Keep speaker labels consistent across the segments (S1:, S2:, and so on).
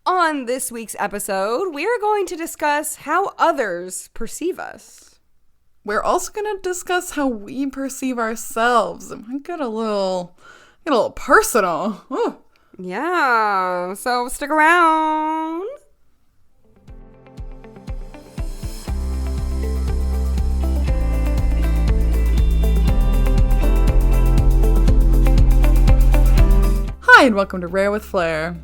S1: On this week's episode, we are going to discuss how others perceive us.
S2: We're also going to discuss how we perceive ourselves. It might get a little personal. Ooh.
S1: Yeah, so stick around.
S2: Hi, and welcome to Rare with Flair.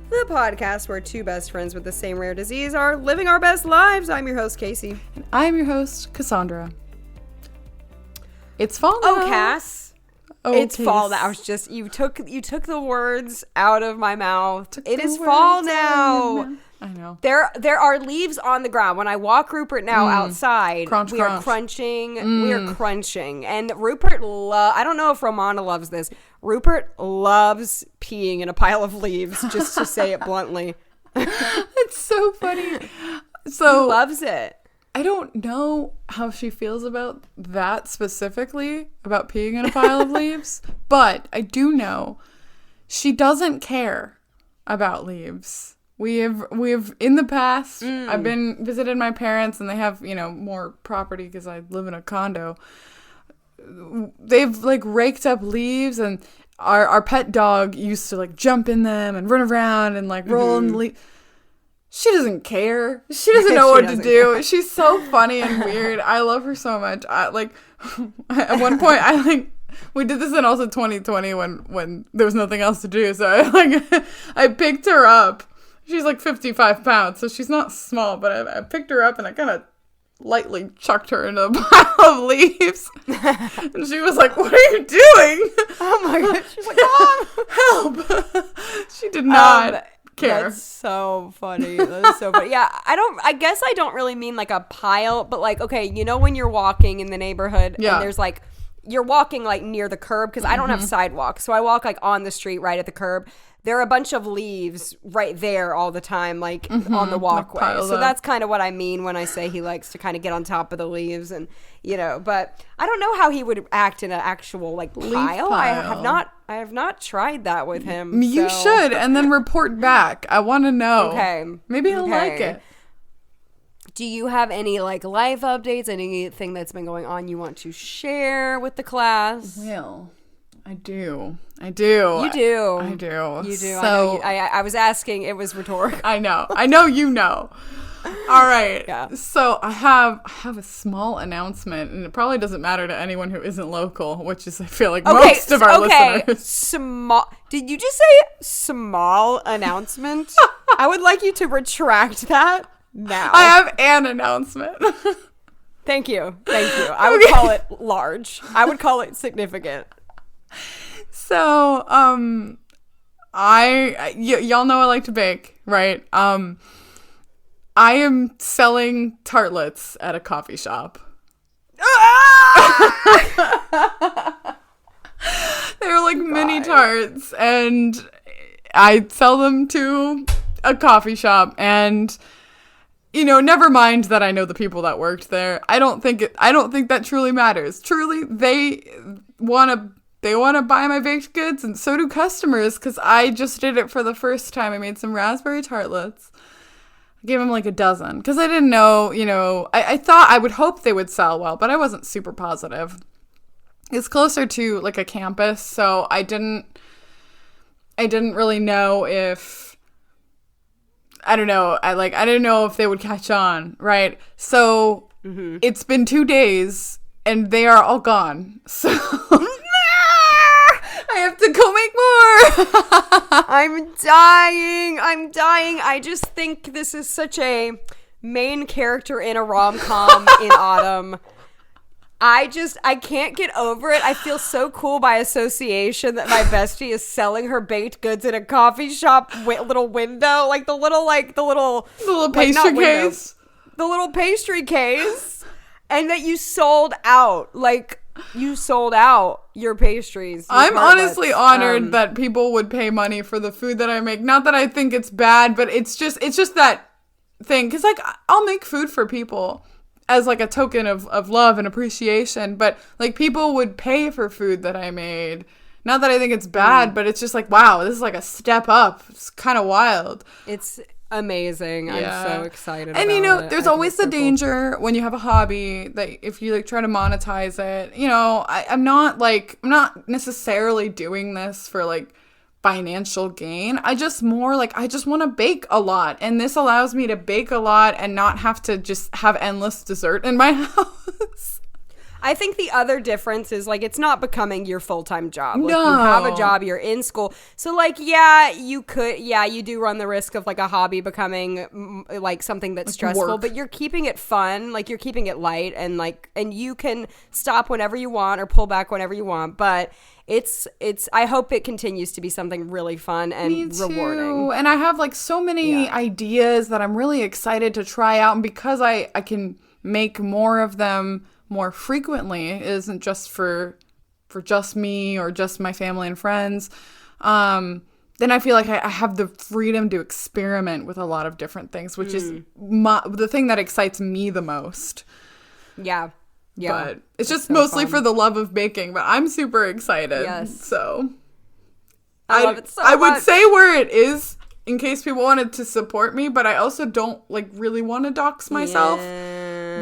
S1: The podcast where two best friends with the same rare disease are living our best lives. I'm your host, Casey.
S2: And I'm your host, Cassandra. It's fall now.
S1: Oh, Cass.
S2: Oh,
S1: it's
S2: Cass.
S1: fall now. Just you took the words out of my mouth. It is fall now.
S2: I know.
S1: There are leaves on the ground. When I walk Rupert now outside,
S2: Crunch,
S1: we are
S2: crunch.
S1: crunching. We are crunching. And Rupert I don't know if Romana loves this. Rupert loves peeing in a pile of leaves, just to say it bluntly.
S2: It's so funny. So
S1: He loves it.
S2: I don't know how she feels about that specifically, about peeing in a pile of leaves, but I do know she doesn't care about leaves. We have in the past, I've been visited my parents and they have, more property because I live in a condo. They've raked up leaves, and our pet dog used to jump in them and run around and roll in the leaves. She doesn't care. She doesn't know what to do. Care. She's so funny and weird. I love her so much. At one point, we did this in also 2020 when there was nothing else to do. So I picked her up. She's 55 pounds, so she's not small, but I picked her up and I kind of lightly chucked her in a pile of leaves. And she was like, "What are you doing?"
S1: Oh my god. She's like, "Mom,
S2: help." She did not care.
S1: That's so funny. That's so funny. Yeah, I guess I don't really mean a pile, but okay, when you're walking in the neighborhood and there's you're walking near the curb, because I don't have sidewalks, so I walk on the street right at the curb. There are a bunch of leaves right there all the time, on the walkway. So that's kind of what I mean when I say he likes to kind of get on top of the leaves, and but I don't know how he would act in an actual pile. I have not tried that with him.
S2: You should, and then report back. I want to know.
S1: Okay.
S2: Maybe he'll like it.
S1: Do you have any life updates? Anything that's been going on you want to share with the class?
S2: Well, I do.
S1: You do.
S2: I do.
S1: You do.
S2: So
S1: I was asking. It was rhetorical.
S2: I know you know. All right.
S1: Yeah.
S2: So I have a small announcement, and it probably doesn't matter to anyone who isn't local, which is I feel like most of our listeners.
S1: Small. Did you just say small announcement? I would like you to retract that now.
S2: I have an announcement.
S1: Thank you. I would call it large. I would call it significant.
S2: So, y'all know I like to bake, right? I am selling tartlets at a coffee shop. They're mini tarts, and I sell them to a coffee shop, and never mind that I know the people that worked there. I don't think that truly matters. Truly, they want to buy my baked goods, and so do customers, because I just did it for the first time. I made some raspberry tartlets. I gave them a dozen, because I didn't know, I thought, I would hope they would sell well, but I wasn't super positive. It's closer to a campus, so I didn't really know if, I don't know, I didn't know if they would catch on, right? So It's been 2 days, and they are all gone, so I have to go make more.
S1: I'm dying. I just think this is such a main character in a rom-com in autumn. I can't get over it. I feel so cool by association that my bestie is selling her baked goods in a coffee shop little window, the little
S2: pastry case,
S1: the little pastry case, and that you sold out. You sold out your pastries.
S2: I'm tartlets. Honestly honored that people would pay money for the food that I make. Not that I think it's bad, but it's just that thing. Because I'll make food for people as a token of love and appreciation. But people would pay for food that I made, Not that I think it's bad, but it's just like, wow, this is like a step up. It's kind of wild.
S1: It's amazing. Yeah. I'm so excited
S2: and
S1: about it.
S2: There's always the danger when you have a hobby that if you like try to monetize it, I'm not necessarily doing this for like financial gain. I just want to bake a lot, and this allows me to bake a lot and not have to just have endless dessert in my house.
S1: I think the other difference is like it's not becoming your full-time job. Like,
S2: no.
S1: You have a job, you're in school. So like, you do run the risk of like a hobby becoming like something that's stressful,
S2: work.
S1: But you're keeping it fun, like you're keeping it light, and you can stop whenever you want or pull back whenever you want. But it's I hope it continues to be something really fun and
S2: Me too.
S1: rewarding.
S2: And I have like so many ideas that I'm really excited to try out, and because I can make more of them more frequently, it isn't just for just me or just my family and friends, then I feel like I have the freedom to experiment with a lot of different things, which is the thing that excites me the most.
S1: Yeah.
S2: But it's just so mostly fun. For the love of baking, but I'm super excited.
S1: Yes.
S2: So
S1: I love it so much.
S2: I would say where it is in case people wanted to support me, but I also don't like really want to dox myself.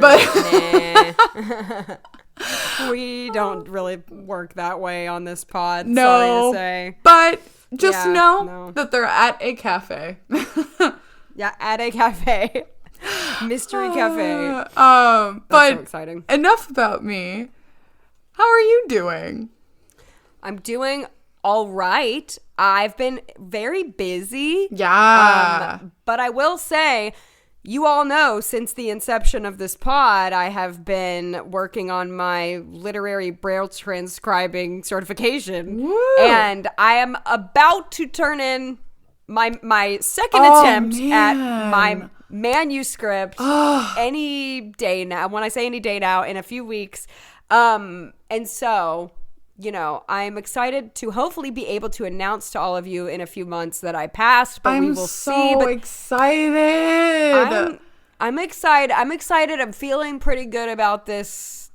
S2: But
S1: we don't really work that way on this pod.
S2: No,
S1: sorry to say.
S2: But just know that they're at a cafe.
S1: Yeah, at a cafe. Mystery cafe.
S2: But
S1: so exciting.
S2: Enough about me. How are you doing?
S1: I'm doing all right. I've been very busy.
S2: Yeah.
S1: But I will say, you all know since the inception of this pod, I have been working on my literary Braille transcribing certification.
S2: Woo. And
S1: I am about to turn in my second attempt at my manuscript any day now. When I say any day now, in a few weeks. And so, I'm excited to hopefully be able to announce to all of you in a few months that I passed, but we will see.
S2: I'm so excited.
S1: I'm excited. I'm excited. I'm feeling pretty good about this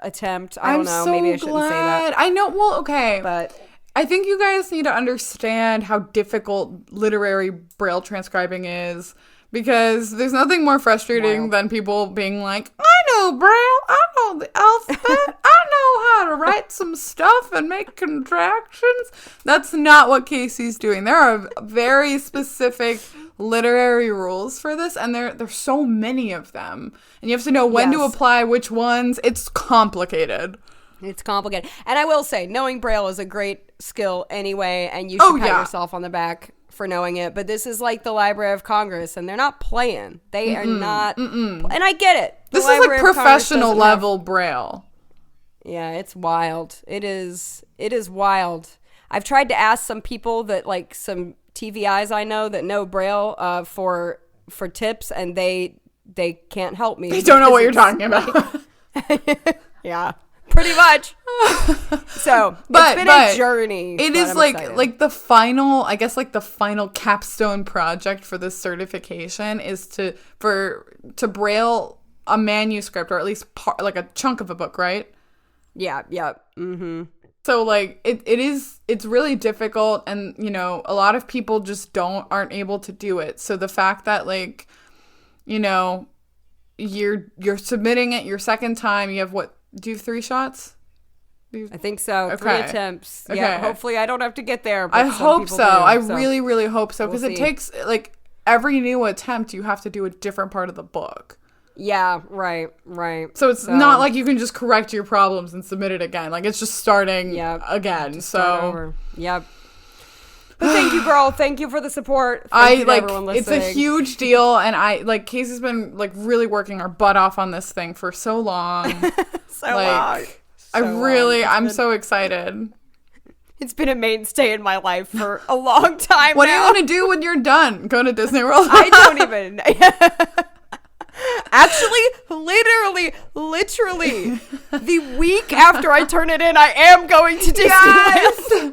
S1: attempt. I don't know.
S2: So
S1: maybe I shouldn't say that.
S2: I know. Well, okay.
S1: But
S2: I think you guys need to understand how difficult literary Braille transcribing is, because there's nothing more frustrating than people being like, I know Braille, I know the alphabet, I know how to write some stuff and make contractions. That's not what Casey's doing. There are very specific literary rules for this, and there's so many of them. And you have to know when to apply which ones. It's complicated.
S1: It's complicated. And I will say, knowing Braille is a great skill anyway, and you should pat yourself on the back for knowing it. But this is like the Library of Congress, and they're not playing. They are not. And I get it.
S2: This is like professional level Braille.
S1: Yeah, it's wild. It is wild. I've tried to ask some people that, like, some TVIs I know that know Braille for tips, and they can't help me.
S2: They don't know what you're talking about.
S1: Yeah. Pretty much. So, it's been a journey.
S2: It is like the final, I guess, like the final capstone project for this certification is to Braille a manuscript, or at least like a chunk of a book, right?
S1: Yeah. Mm-hmm.
S2: So like it's really difficult, and a lot of people just aren't able to do it. So the fact that like, you're submitting it your second time, you have do you have 3 shots?
S1: I think so.
S2: Okay.
S1: 3 attempts. Okay. Yeah, hopefully I don't have to get there. But
S2: I hope so. I really, really hope so. Because it takes, like, every new attempt, you have to do a different part of the book.
S1: Yeah, right.
S2: So it's not like you can just correct your problems and submit it again. Like, it's just starting again.
S1: Just start over. Yep. But thank you, girl. Thank you for the support. Thank you to everyone listening.
S2: It's a huge deal, and Casey's been like really working our butt off on this thing for so long.
S1: long.
S2: I'm so excited.
S1: It's been a mainstay in my life for a long time.
S2: What do you want to do when you're done? Go to Disney World?
S1: I don't even. Actually, literally, the week after I turn it in, I am going to Disneyland.
S2: Yes!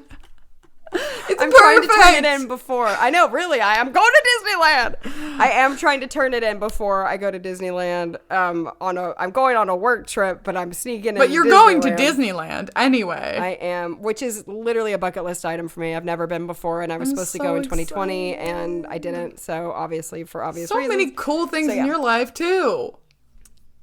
S1: I'm trying to turn it in before. I know, really. I am going to Disneyland. I am trying to turn it in before I go to Disneyland. I'm going on a work trip, but I'm sneaking in.
S2: But you're going to Disneyland anyway.
S1: I am, which is literally a bucket list item for me. I've never been before, and I was supposed to go in 2020, and I didn't. So obviously, for obvious reasons.
S2: So many cool things in your life too.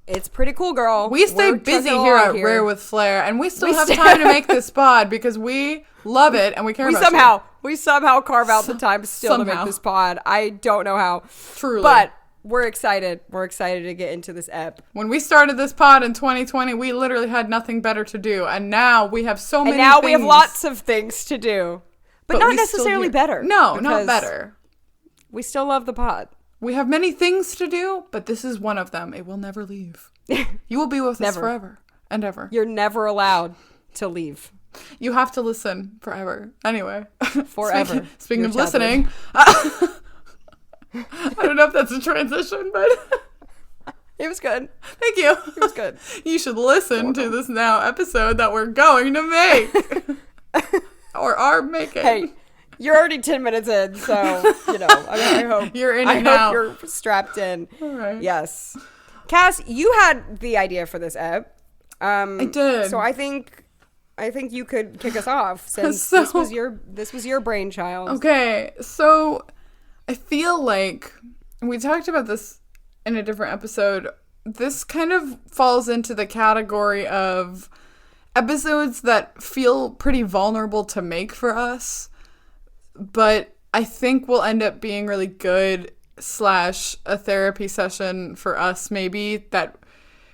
S1: It's pretty cool, girl.
S2: We stay busy here at Rare with Flair, and we still have time to make this pod because we love it and we care about it.
S1: We somehow carve out the time still to make this pod. I don't know how.
S2: Truly.
S1: But we're excited. We're excited to get into this ep.
S2: When we started this pod in 2020, we literally had nothing better to do. And now we have so many
S1: things.
S2: We
S1: have lots of things to do. But not necessarily better.
S2: No, not better.
S1: We still love the pod.
S2: We have many things to do, but this is one of them. It will never leave. You will be with us forever and ever.
S1: You're never allowed to leave.
S2: You have to listen forever. Anyway.
S1: Forever.
S2: Speaking of listening. I don't know if that's a transition, but...
S1: It was good.
S2: Thank you.
S1: It was good.
S2: You should listen to this now episode that we're going to make. Or are making.
S1: Hey. You're already 10 minutes in, so, I hope
S2: you're in it now.
S1: I hope you're strapped in.
S2: All right.
S1: Yes. Cass, you had the idea for this ep.
S2: I did.
S1: So I think you could kick us off since this was your brainchild.
S2: Okay. So I feel like we talked about this in a different episode. This kind of falls into the category of episodes that feel pretty vulnerable to make for us. But I think will end up being really good / a therapy session for us, maybe, that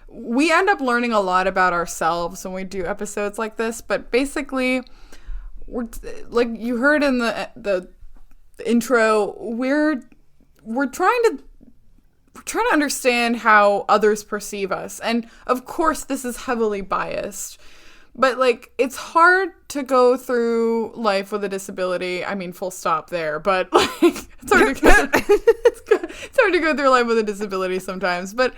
S2: we end up learning a lot about ourselves when we do episodes like this. But basically, we're like you heard in the intro, we're trying to understand how others perceive us. And of course, this is heavily biased. But, like, it's hard to go through life with a disability. I mean, full stop there. But, like, it's hard to go through life with a disability sometimes. But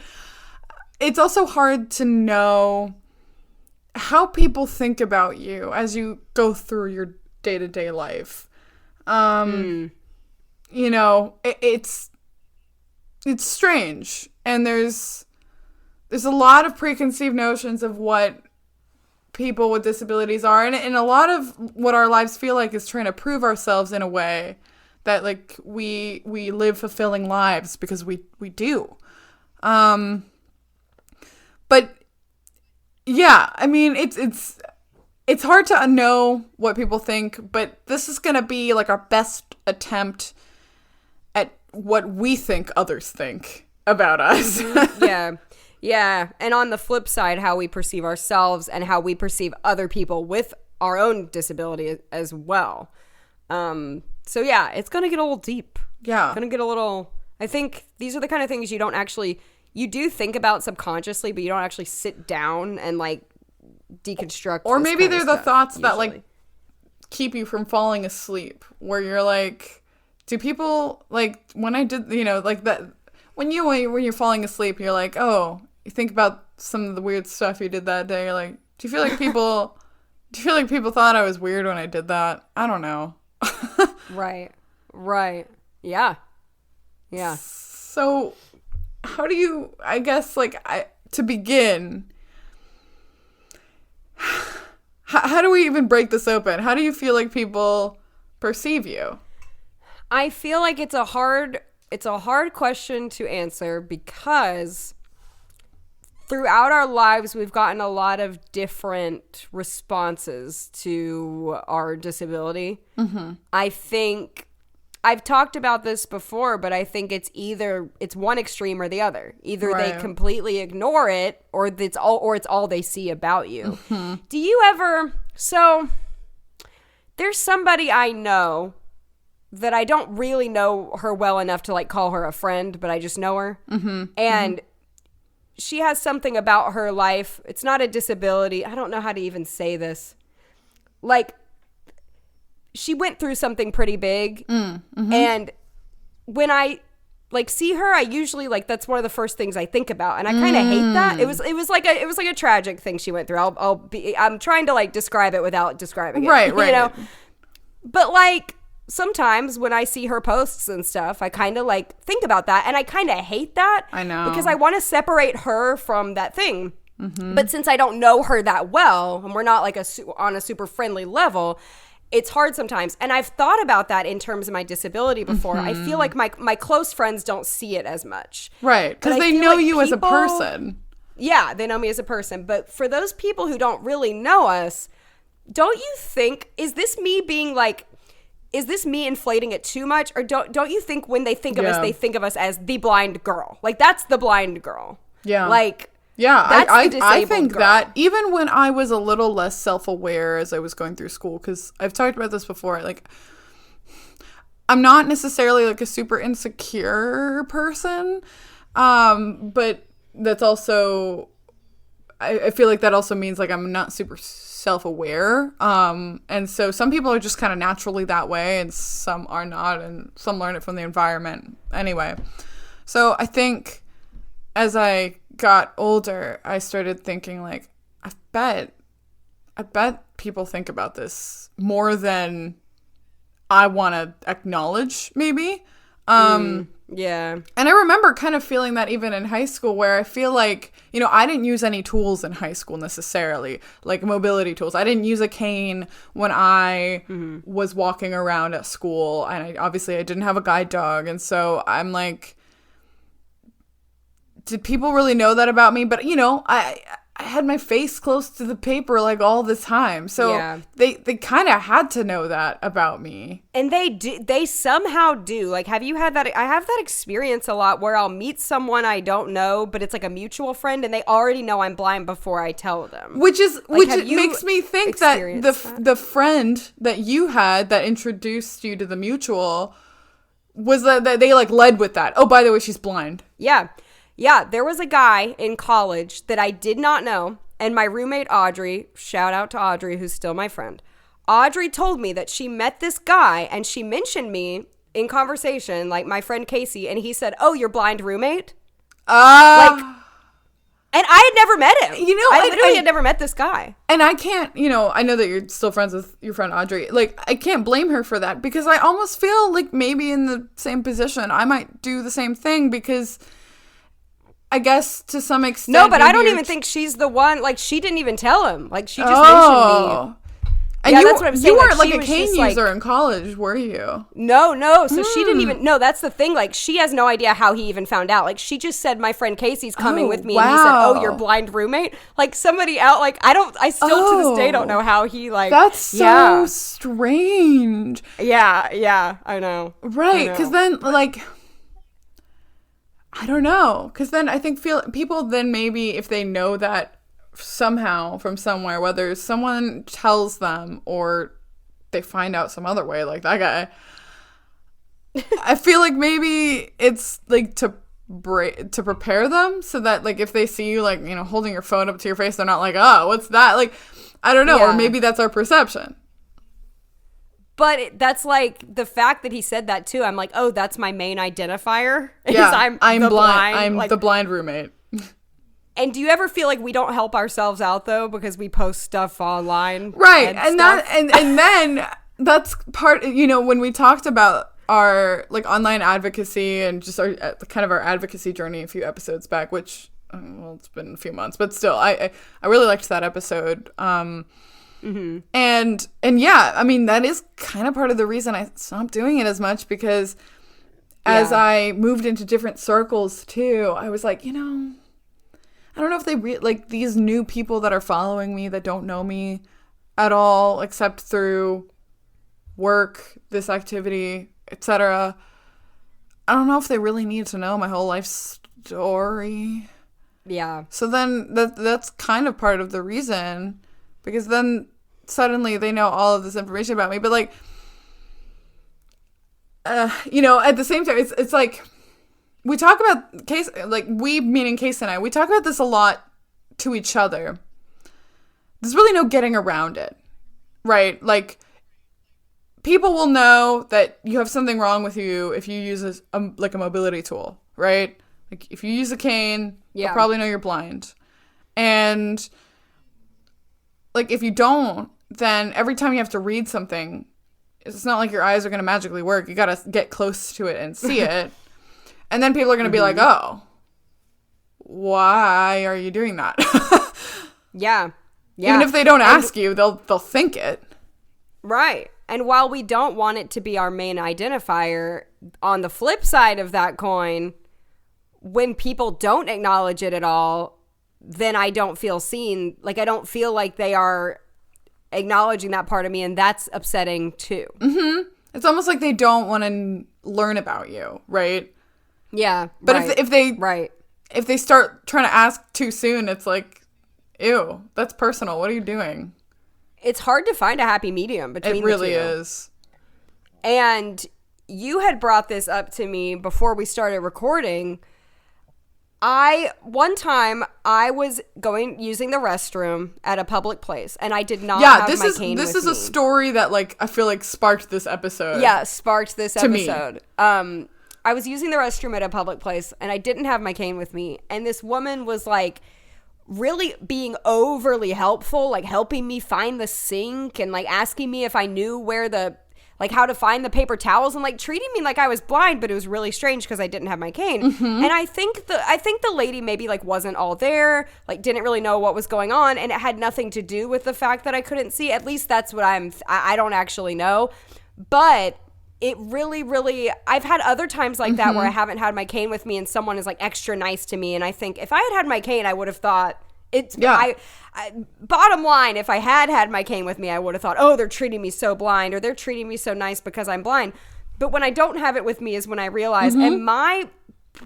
S2: it's also hard to know how people think about you as you go through your day-to-day life. You know, it's strange. And there's a lot of preconceived notions of what people with disabilities are, and a lot of what our lives feel like is trying to prove ourselves in a way that, like, we live fulfilling lives because we do. But yeah, I mean, it's hard to know what people think, but this is gonna be like our best attempt at what we think others think about us.
S1: Yeah, and on the flip side, how we perceive ourselves and how we perceive other people with our own disability as well. So yeah, it's going to get a little deep.
S2: Yeah.
S1: It's going to get a little... I think these are the kind of things you do think about subconsciously, but you don't actually sit down and, like, deconstruct.
S2: Or maybe they're the thoughts
S1: usually
S2: that, like, keep you from falling asleep, where you're like, do people, like, when I did, like that... When you're falling asleep, you're like, oh, you think about some of the weird stuff you did that day. You're like, do you feel like people thought I was weird when I did that? I don't know.
S1: Right. Yeah.
S2: So how do you, I guess, like, to begin, how do we even break this open? How do you feel like people perceive you?
S1: I feel like it's a hard question to answer because throughout our lives, we've gotten a lot of different responses to our disability. Mm-hmm. I think I've talked about this before, but I think it's one extreme or the other. Either they completely ignore it or it's all they see about you. Mm-hmm. Do you ever, so there's somebody I know that I don't really know her well enough to, like, call her a friend, but I just know her. Mm-hmm. And she has something about her life. It's not a disability. I don't know how to even say this. Like, she went through something pretty big. Mm-hmm. And when I, like, see her, I usually, like, that's one of the first things I think about. And I kind of hate that. It was like a tragic thing she went through. I'm trying to, like, describe it without describing it.
S2: Right.
S1: You know? But, like, sometimes when I see her posts and stuff, I kind of like think about that, and I kind of hate that.
S2: I know.
S1: Because I want to separate her from that thing. But since I don't know her that well, and we're not like on a super friendly level, it's hard sometimes. And I've thought about that in terms of my disability before. I feel like my close friends don't see it as much.
S2: Right. Because they know like you as a person.
S1: Yeah, they know me as a person. But for those people who don't really know us, don't you think, is this me inflating it too much? Or don't you think when they think of us, they think of us as the blind girl? Like, that's the blind girl.
S2: Yeah.
S1: Like,
S2: yeah, I think
S1: girl.
S2: that even when I was a little less self-aware as I was going through school, because I've talked about this before, like, I'm not necessarily like a super insecure person, but that's also, I feel like that also means like I'm not super self-aware, and so some people are just kind of naturally that way, and some are not, and some learn it from the environment. Anyway, so I think as I got older, I started thinking like, I bet people think about this more than I want to acknowledge, maybe.
S1: Yeah.
S2: And I remember kind of feeling that even in high school, where I feel like, you know, I didn't use any tools in high school necessarily, like mobility tools. I didn't use a cane when I was walking around at school, and obviously I didn't have a guide dog, and so I'm like, did people really know that about me? But, you know, I had my face close to the paper like all the time. So they kind of had to know that about me.
S1: And they somehow do. Like, have you had that? I have that experience a lot where I'll meet someone I don't know, but it's like a mutual friend, and they already know I'm blind before I tell them.
S2: Which makes me think that the friend that you had that introduced you to the mutual was that they like led with that. Oh, by the way, she's blind.
S1: Yeah. Yeah, there was a guy in college that I did not know, and my roommate Audrey, shout out to Audrey, who's still my friend. Audrey told me that she met this guy, and she mentioned me in conversation, like my friend Casey, and he said, "Oh, your blind roommate?" And I had never met him. You know, I literally had never met this guy.
S2: And I can't, you know, I know that you're still friends with your friend Audrey. Like, I can't blame her for that, because I almost feel like maybe in the same position, I might do the same thing, because I guess to some extent.
S1: No, but I don't even think she's the one. Like, she didn't even tell him. Like, she just mentioned me.
S2: And that's what I'm saying. You weren't like a cane user in college, were you?
S1: No. So she didn't even. No, that's the thing. Like, she has no idea how he even found out. Like, she just said, my friend Casey's coming with me. Wow. And he said, "Oh, your blind roommate?" Like, somebody out. Like, I still to this day don't know how he, like.
S2: That's so strange.
S1: Yeah, I know.
S2: Right. Because then, like, I don't know. Because then I think people then maybe if they know that somehow from somewhere, whether someone tells them or they find out some other way, like that guy, I feel like maybe it's like to prepare them so that like if they see you like, you know, holding your phone up to your face, they're not like, "Oh, what's that?" Like, I don't know. Yeah. Or maybe that's our perception.
S1: But that's like the fact that he said that too. I'm like, oh, that's my main identifier.
S2: Yeah, I'm blind. I'm like, the blind roommate.
S1: And do you ever feel like we don't help ourselves out though because we post stuff online?
S2: Right, and then that's part. You know, when we talked about our like online advocacy and just our kind of our advocacy journey a few episodes back, which well, it's been a few months, but still, I really liked that episode. And yeah, I mean, that is kind of part of the reason I stopped doing it as much, because as I moved into different circles too, I was like, you know, I don't know if they like these new people that are following me that don't know me at all except through work, this activity, etc. I don't know if they really need to know my whole life story.
S1: Yeah.
S2: So then that's kind of part of the reason, because then suddenly they know all of this information about me. But like, you know, at the same time, it's like we talk about Case, like we meaning Case and I, we talk about this a lot to each other. There's really no getting around it, right? Like people will know that you have something wrong with you if you use a mobility tool, right? Like if you use a cane, they'll probably know you're blind. And like if you don't, then every time you have to read something, it's not like your eyes are going to magically work. You got to get close to it and see it. And then people are going to be like, oh, why are you doing that?
S1: Yeah.
S2: Even if they don't ask you, they'll think it.
S1: Right. And while we don't want it to be our main identifier, on the flip side of that coin, when people don't acknowledge it at all, then I don't feel seen. Like, I don't feel like they are acknowledging that part of me, and that's upsetting too.
S2: Mm-hmm. It's almost like they don't want to learn about you, right?
S1: Yeah.
S2: But
S1: right.
S2: if they start trying to ask too soon, it's like, ew, that's personal. What are you doing?
S1: It's hard to find a happy medium between the two. It really
S2: is.
S1: And you had brought this up to me before we started recording. One time I was using the restroom at a public place, and I did not have my cane with me.
S2: This is a story that, like, I feel like sparked this episode.
S1: Yeah, sparked this episode. I was using the restroom at a public place, and I didn't have my cane with me, and this woman was, like, really being overly helpful, like helping me find the sink and like asking me if I knew where how to find the paper towels, and like treating me like I was blind, but it was really strange because I didn't have my cane. Mm-hmm. And I think the lady maybe like wasn't all there, like didn't really know what was going on, and it had nothing to do with the fact that I couldn't see. At least that's what I don't actually know. But it really, really, I've had other times like that where I haven't had my cane with me and someone is like extra nice to me. And I think if I had my cane, I would have thought bottom line, if I had my cane with me, I would have thought, oh, they're treating me so blind, or they're treating me so nice because I'm blind. But when I don't have it with me is when I realize, am I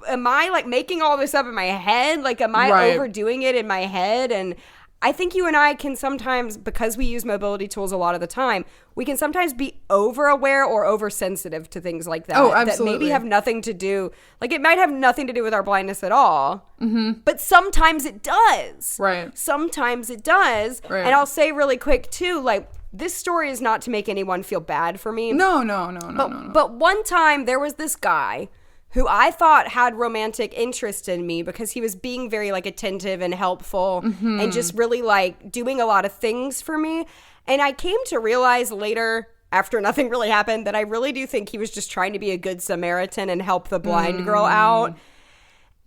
S1: like making all this up in my head? Like, am I overdoing it in my head? And I think you and I can sometimes, because we use mobility tools a lot of the time, we can sometimes be over-aware or oversensitive to things like that.
S2: Oh, absolutely.
S1: That maybe have nothing to do, like it might have nothing to do with our blindness at all, but sometimes it does.
S2: Right.
S1: Sometimes it does. Right. And I'll say really quick too, like, this story is not to make anyone feel bad for me.
S2: No.
S1: But one time there was this guy who I thought had romantic interest in me because he was being very like attentive and helpful and just really like doing a lot of things for me. And I came to realize later, after nothing really happened, that I really do think he was just trying to be a good Samaritan and help the blind girl out.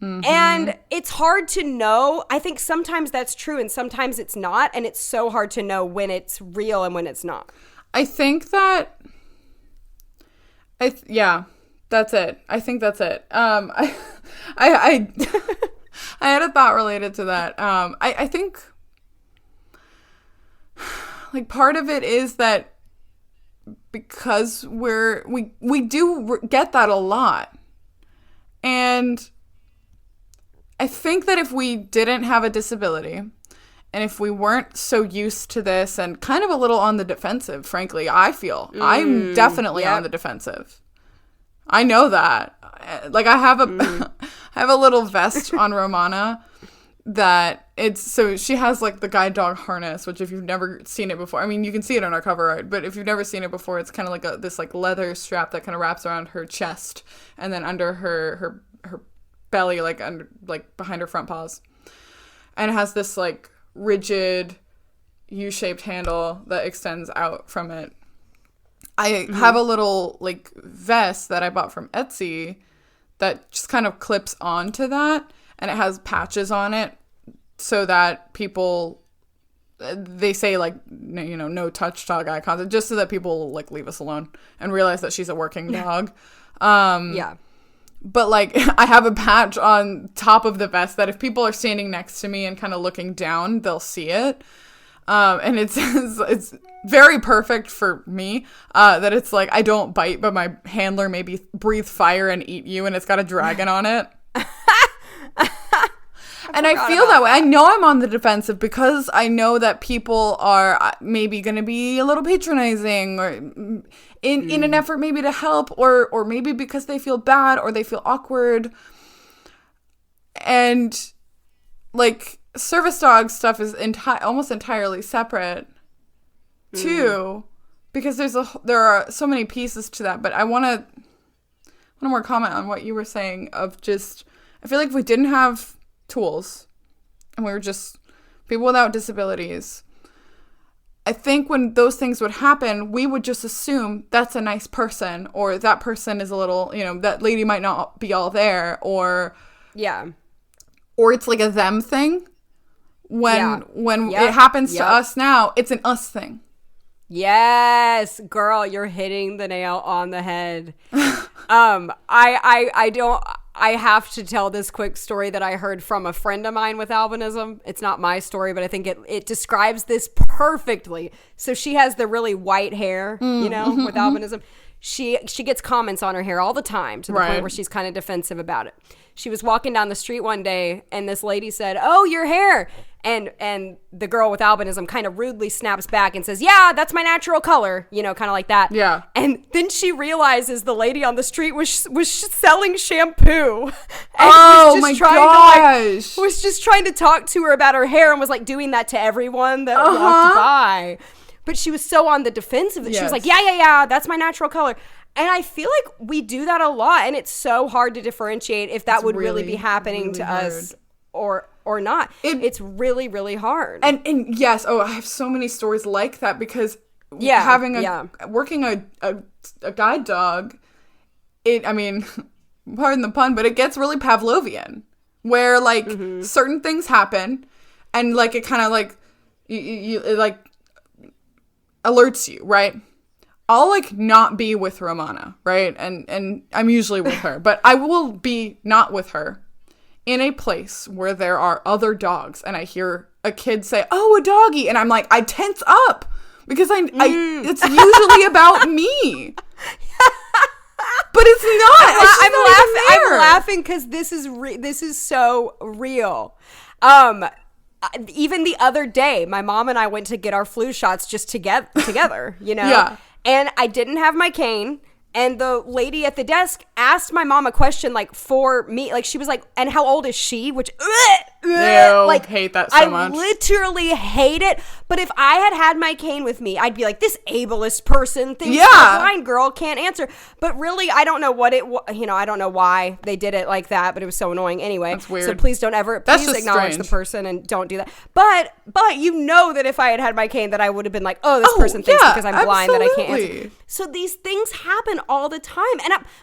S1: And it's hard to know. I think sometimes that's true and sometimes it's not. And it's so hard to know when it's real and when it's not.
S2: I think that, that's it. I think that's it. I had a thought related to that. I think, like, part of it is that because we do get that a lot. And I think that if we didn't have a disability, and if we weren't so used to this and kind of a little on the defensive, frankly, I feel I'm definitely on the defensive. I know that. Like, I have a little vest on Romana that so she has like the guide dog harness, which if you've never seen it before, I mean, you can see it on our cover art, but if you've never seen it before, it's kind of like this like leather strap that kind of wraps around her chest and then under her belly, like under, like behind her front paws. And it has this like rigid U-shaped handle that extends out from it. I have a little like vest that I bought from Etsy that just kind of clips onto that, and it has patches on it so that people, they say like, you know, no touch dog eye contact, just so that people like leave us alone and realize that she's a working dog. But like, I have a patch on top of the vest that if people are standing next to me and kind of looking down, they'll see it. And it's very perfect for me, that it's like, I don't bite, but my handler maybe breathe fire and eat you, and it's got a dragon on it. And I feel that way. I know I'm on the defensive because I know that people are maybe going to be a little patronizing, or in an effort maybe to help, or maybe because they feel bad or they feel awkward. And like, service dog stuff is almost entirely separate too, because there are so many pieces to that. But I want to more comment on what you were saying of just, I feel like if we didn't have tools and we were just people without disabilities, I think when those things would happen, we would just assume that's a nice person, or that person is a little, that lady might not be all there, or it's like a them thing. When it happens to us now, it's an us thing.
S1: Yes, girl, you're hitting the nail on the head. I have to tell this quick story that I heard from a friend of mine with albinism. It's not my story, but I think it describes this perfectly. So she has the really white hair, with albinism. She gets comments on her hair all the time, to the point where she's kind of defensive about it. She was walking down the street one day and this lady said, "Oh, your hair." And the girl with albinism kind of rudely snaps back and says, "Yeah, that's my natural color," kind of like that.
S2: Yeah.
S1: And then she realizes the lady on the street was selling shampoo.
S2: And
S1: was just trying to talk to her about her hair, and was like doing that to everyone that walked by. But she was so on the defensive that she was like, yeah, that's my natural color. And I feel like we do that a lot, and it's so hard to differentiate if that would really be happening to us or not. It's really, really hard.
S2: And yes, I have so many stories like that, because working a guide dog, pardon the pun, but it gets really Pavlovian, where like certain things happen, and like it kind of like it like alerts you, right? I'll like not be with Romana, right? And I'm usually with her, but I will be not with her in a place where there are other dogs, and I hear a kid say, "Oh, a doggy," and I'm like, I tense up, because it's usually about me. But it's not.
S1: I'm laughing because this is so real. Even the other day, my mom and I went to get our flu shots just together,
S2: Yeah.
S1: And I didn't have my cane. And the lady at the desk asked my mom a question, like, for me. Like, she was like, "And how old is she?" Which,
S2: like, hate that so much.
S1: I literally hate it. But if I had my cane with me, I'd be like, this ableist person thinks a blind girl can't answer. But really, I don't know I don't know why they did it like that, but it was so annoying anyway.
S2: That's weird.
S1: So please don't ever, please acknowledge the person and don't do that. But that if I had my cane, that I would have been like, oh, this person thinks because I'm blind that I can't answer. So these things happen all the time.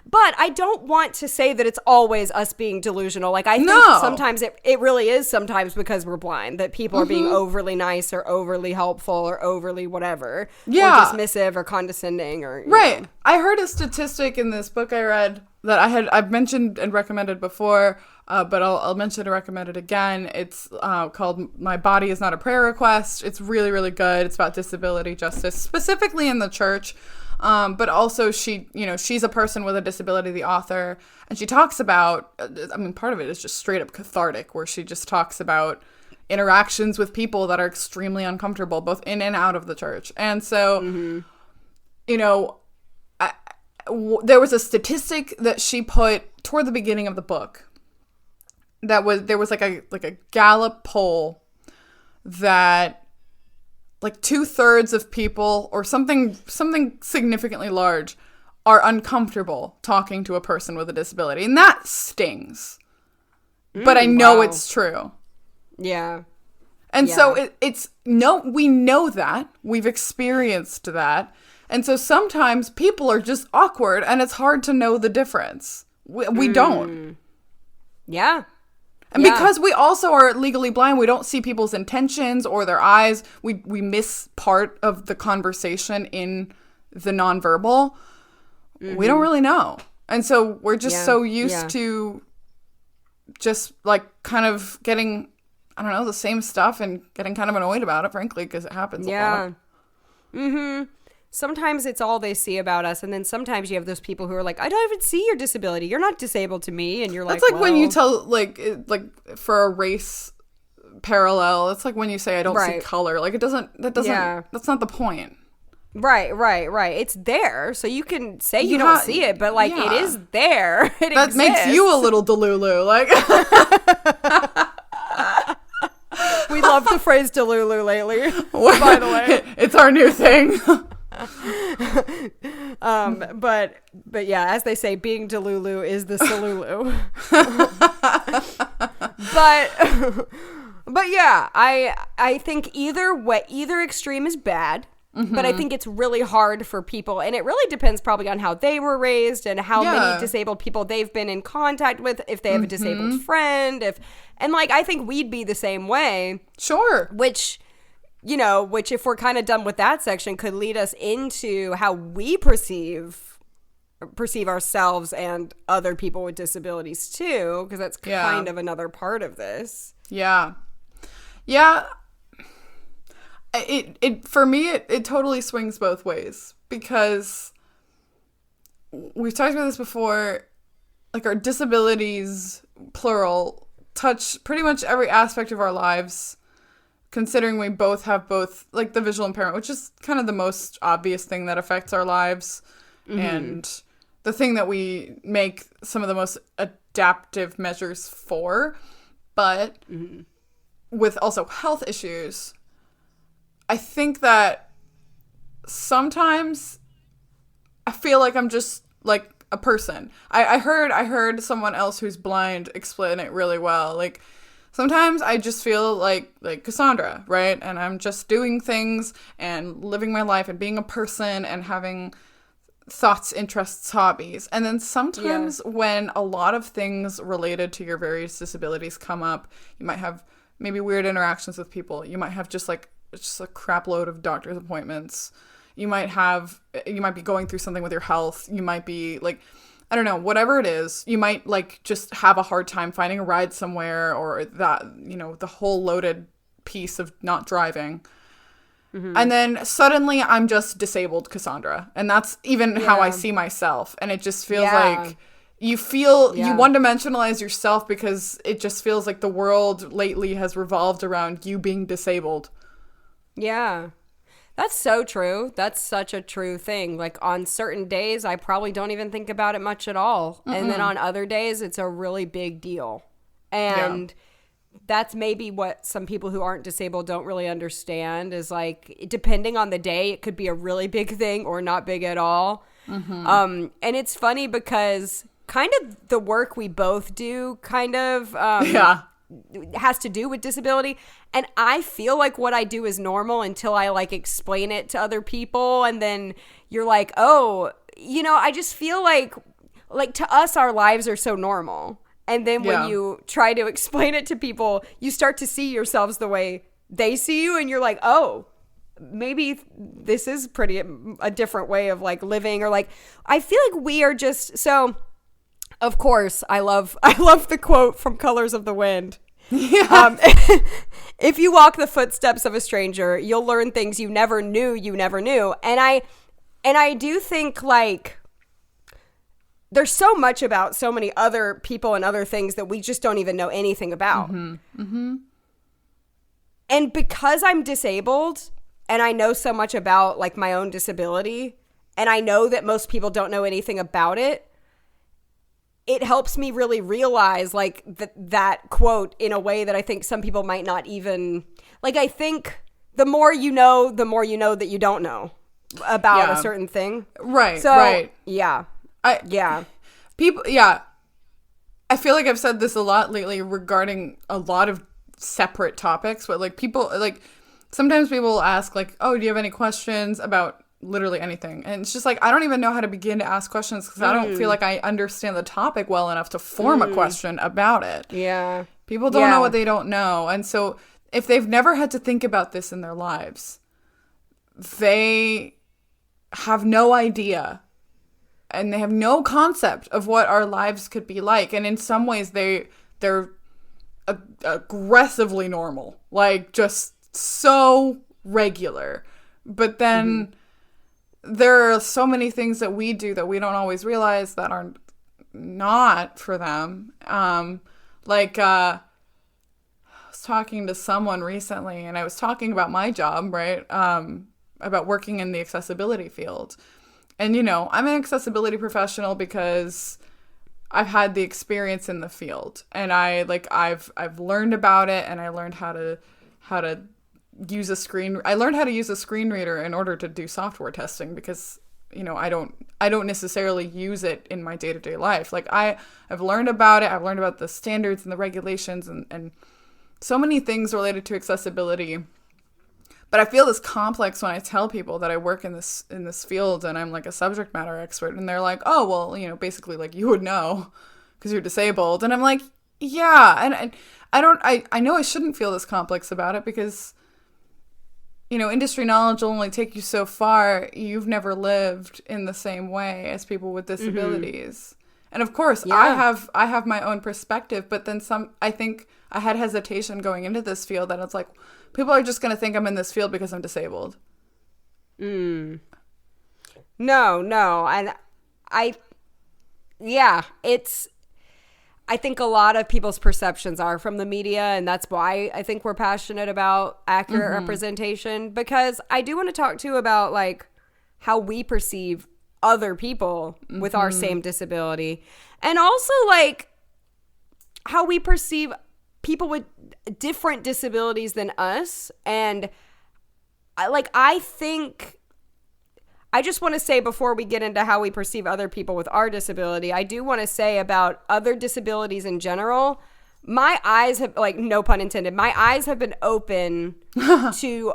S1: But I don't want to say that it's always us being delusional. Like, I think sometimes it really is sometimes because we're blind, that people are being overly nice or overly helpful or overly whatever. Yeah. Or dismissive or condescending or,
S2: right. know. I heard a statistic in this book I read that I've mentioned and recommended before, but I'll mention and recommend it again. It's called "My Body Is Not a Prayer Request." It's really, really good. It's about disability justice, specifically in the church. But also she's a person with a disability, the author, and she talks about, part of it is just straight up cathartic, where she just talks about interactions with people that are extremely uncomfortable, both in and out of the church. And so, there was a statistic that she put toward the beginning of the book there was like a Gallup poll that like 2/3 of people, or something significantly large, are uncomfortable talking to a person with a disability. And that stings. But I know it's true.
S1: Yeah.
S2: And so we know that. We've experienced that. And so sometimes people are just awkward, and it's hard to know the difference. We don't.
S1: Yeah.
S2: And because we also are legally blind, we don't see people's intentions or their eyes. We miss part of the conversation in the nonverbal. We don't really know. And so we're just so used to just like kind of getting, I don't know, the same stuff and getting kind of annoyed about it, frankly, because it happens a lot.
S1: Mm-hmm. Sometimes it's all they see about us, and then sometimes you have those people who are like, "I don't even see your disability. You're not disabled to me," and you're like,
S2: "That's like when you tell like for a race parallel. It's like when you say I don't see color. Like that's not the point."
S1: Right. It's there, so you can say you don't see it, but like it is there. That exists.
S2: Makes you a little delulu, like.
S1: We love the phrase delulu lately. By the way,
S2: it's our new thing.
S1: But yeah, as they say, being delulu is the salulu. But yeah, I think either extreme is bad. But I think it's really hard for people, and it really depends probably on how they were raised and how many disabled people they've been in contact with, if they have a disabled friend, and like I think we'd be the same way.
S2: Sure.
S1: Which if we're kind of done with that section, could lead us into how we perceive ourselves and other people with disabilities too, because that's kind of another part of this.
S2: Yeah. It for me, it totally swings both ways, because we've talked about this before, like our disabilities, plural, touch pretty much every aspect of our lives, considering we both have like the visual impairment, which is kind of the most obvious thing that affects our lives, and the thing that we make some of the most adaptive measures for, but with also health issues, I think that sometimes I feel like I'm just like a person. I heard someone else who's blind explain it really well. Like sometimes I just feel like Cassandra, right? And I'm just doing things and living my life and being a person and having thoughts, interests, hobbies. And then sometimes when a lot of things related to your various disabilities come up, you might have maybe weird interactions with people. You might have just a crap load of doctor's appointments. You might be going through something with your health. You might be like, I don't know, whatever it is. You might like just have a hard time finding a ride somewhere, or that, the whole loaded piece of not driving. And then suddenly I'm just disabled Cassandra. And that's even how I see myself. And it just feels like you one-dimensionalize yourself, because it just feels like the world lately has revolved around you being disabled.
S1: Yeah, that's so true. That's such a true thing. Like on certain days, I probably don't even think about it much at all. And then on other days, it's a really big deal. And that's maybe what some people who aren't disabled don't really understand, is like, depending on the day, it could be a really big thing or not big at all. And it's funny because kind of the work we both do kind of has to do with disability, and I feel like what I do is normal until I like explain it to other people, and then you're like, oh, I just feel like to us our lives are so normal, and then when you try to explain it to people, you start to see yourselves the way they see you, and you're like, oh, maybe this is a different way of like living, or like I feel like we are just so. Of course, I love the quote from Colors of the Wind. Yeah. If you walk the footsteps of a stranger, you'll learn things you never knew. And I do think like there's so much about so many other people and other things that we just don't even know anything about. And because I'm disabled and I know so much about like my own disability, and I know that most people don't know anything about it, it helps me really realize like that quote in a way that I think some people might not even like. I think the more you know that you don't know about a certain thing.
S2: Right.
S1: So,
S2: right.
S1: Yeah.
S2: People. Yeah. I feel like I've said this a lot lately regarding a lot of separate topics, but like people, like sometimes people will ask like, oh, do you have any questions about literally anything? And it's just like, I don't even know how to begin to ask questions, because I don't feel like I understand the topic well enough to form a question about it. Yeah. People don't know what they don't know. And so if they've never had to think about this in their lives, they have no idea, and they have no concept of what our lives could be like. And in some ways they're aggressively normal, like just so regular. But then there are so many things that we do that we don't always realize that are not for them. I was talking to someone recently, and I was talking about my job, right? About working in the accessibility field. And, I'm an accessibility professional because I've had the experience in the field, and I've learned about it, and I learned how to use I learned how to use a screen reader in order to do software testing, because I don't necessarily use it in my day-to-day life. Like I've learned about it. I've learned about the standards and the regulations and so many things related to accessibility. But I feel this complex when I tell people that I work in this field and I'm like a subject matter expert, and they're like, oh, well, you know, basically like you would know because you're disabled. And I'm like, yeah. And I know I shouldn't feel this complex about it because, you know, industry knowledge will only take you so far. You've never lived in the same way as people with disabilities. And of course, I have my own perspective, but then I think I had hesitation going into this field that it's like, people are just going to think I'm in this field because I'm disabled.
S1: No. And I think a lot of people's perceptions are from the media, and that's why I think we're passionate about accurate representation, because I do want to talk too about like how we perceive other people with our same disability, and also like how we perceive people with different disabilities than us. And I think I just want to say, before we get into how we perceive other people with our disability, I do want to say about other disabilities in general, my eyes have, like, no pun intended, my eyes have been open to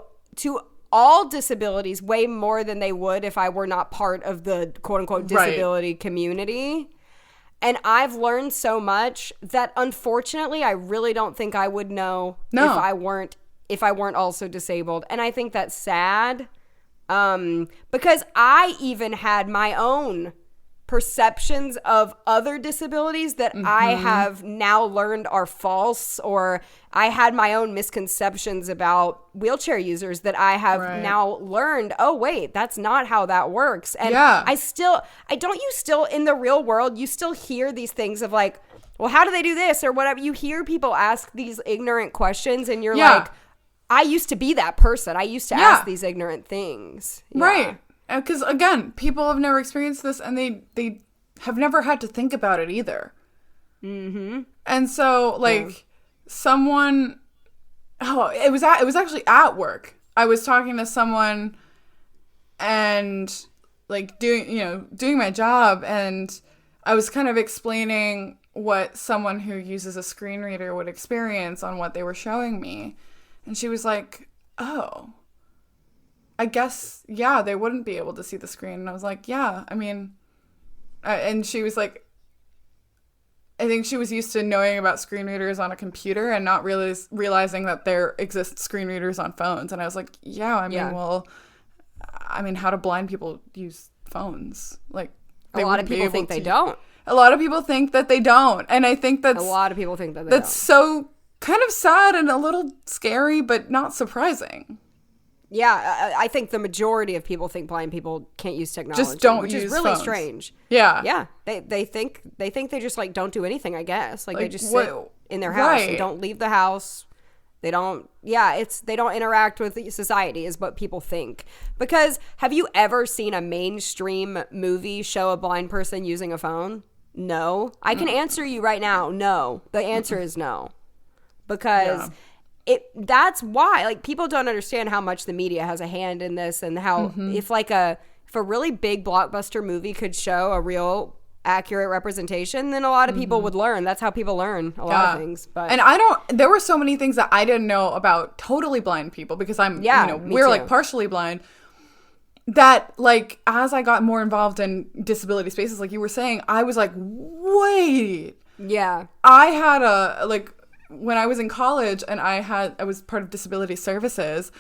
S1: all disabilities way more than they would if I were not part of the quote unquote disability community. And I've learned so much that unfortunately I really don't think I would know if I weren't also disabled. And I think that's sad. Because I even had my own perceptions of other disabilities that I have now learned are false, or I had my own misconceptions about wheelchair users that I have now learned, oh wait, that's not how that works. And you still in the real world, you still hear these things of like, well, how do they do this or whatever? You hear people ask these ignorant questions and you're like, I used to be that person. I used to ask these ignorant things. Yeah.
S2: Right. Because, again, people have never experienced this, and they have never had to think about it either. Mm-hmm. And so, like, someone... Oh, it was actually at work. I was talking to someone and, like, doing my job, and I was kind of explaining what someone who uses a screen reader would experience on what they were showing me. And she was like, oh, I guess, yeah, they wouldn't be able to see the screen. And I was like, yeah, I mean, and she was like, I think she was used to knowing about screen readers on a computer and not really realizing that there exist screen readers on phones. And I was like, yeah, I mean, how do blind people use phones? Like,
S1: a lot of people think they don't.
S2: A lot of people think that they don't. And I think that's...
S1: A lot of people think that they
S2: don't. That's so... kind of sad and a little scary, but not surprising.
S1: Yeah, I think the majority of people think blind people can't use technology.
S2: Just don't
S1: which
S2: use
S1: is really
S2: phones.
S1: Strange.
S2: Yeah.
S1: Yeah. They think they just like don't do anything, I guess. Like they just sit in their house and don't leave the house. They don't interact with society is what people think. Because have you ever seen a mainstream movie show a blind person using a phone? No. I can answer you right now. No. The answer is no. Because that's why, like, people don't understand how much the media has a hand in this, and how if a really big blockbuster movie could show a real accurate representation, then a lot of people would learn. That's how people learn a lot of things. But
S2: there were so many things that I didn't know about totally blind people, because we're like partially blind, that like as I got more involved in disability spaces, like you were saying, I was like, wait.
S1: Yeah.
S2: I had when I was in college and I was part of disability services,